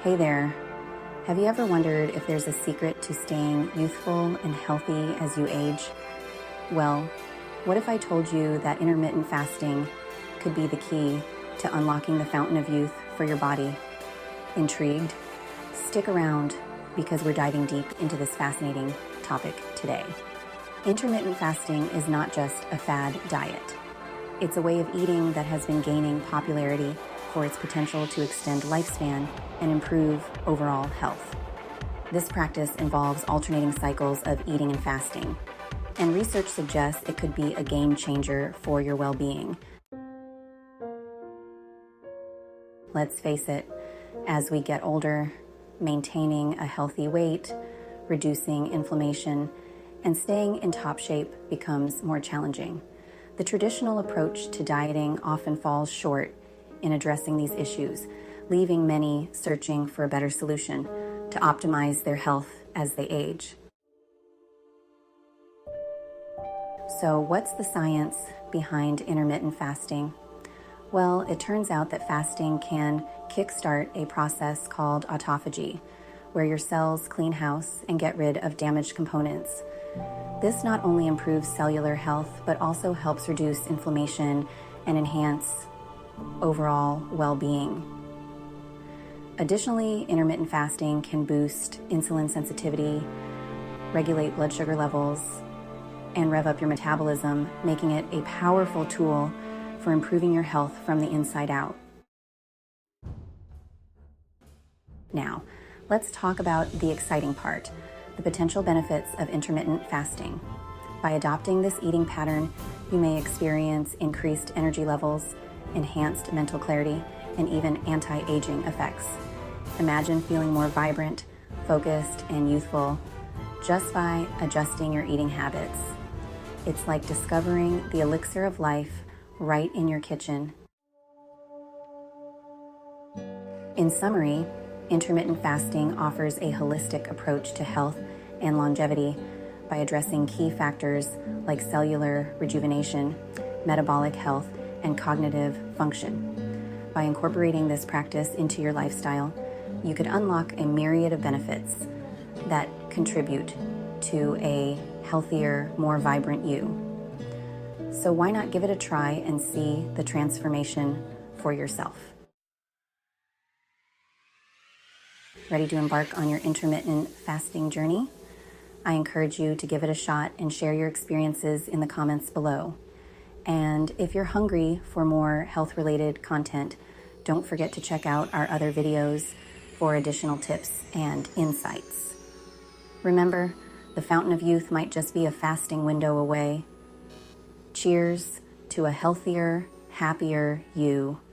Hey there. Have you ever wondered if there's a secret to staying youthful and healthy as you age? Well, what if I told you that intermittent fasting could be the key to unlocking the fountain of youth for your body? Intrigued? Stick around because we're diving deep into this fascinating topic today. Intermittent fasting is not just a fad diet. It's a way of eating that has been gaining popularity for its potential to extend lifespan and improve overall health. This practice involves alternating cycles of eating and fasting, and research suggests it could be a game changer for your well-being. Let's face it, as we get older, maintaining a healthy weight, reducing inflammation, and staying in top shape becomes more challenging. The traditional approach to dieting often falls short in addressing these issues, leaving many searching for a better solution to optimize their health as they age. So, what's the science behind intermittent fasting? Well, it turns out that fasting can kickstart a process called autophagy, where your cells clean house and get rid of damaged components. This not only improves cellular health, but also helps reduce inflammation and enhance overall well-being. Additionally, intermittent fasting can boost insulin sensitivity, regulate blood sugar levels, and rev up your metabolism, making it a powerful tool for improving your health from the inside out. Now, let's talk about the exciting part, the potential benefits of intermittent fasting. By adopting this eating pattern, you may experience increased energy levels, enhanced mental clarity, and even anti-aging effects. Imagine feeling more vibrant, focused, and youthful just by adjusting your eating habits. It's like discovering the elixir of life right in your kitchen. In summary, intermittent fasting offers a holistic approach to health and longevity by addressing key factors like cellular rejuvenation, metabolic health, and cognitive function. By incorporating this practice into your lifestyle, you could unlock a myriad of benefits that contribute to a healthier, more vibrant you. So why not give it a try and see the transformation for yourself? Ready to embark on your intermittent fasting journey? I encourage you to give it a shot and share your experiences in the comments below. And if you're hungry for more health-related content, don't forget to check out our other videos for additional tips and insights. Remember, the fountain of youth might just be a fasting window away. Cheers to a healthier, happier you.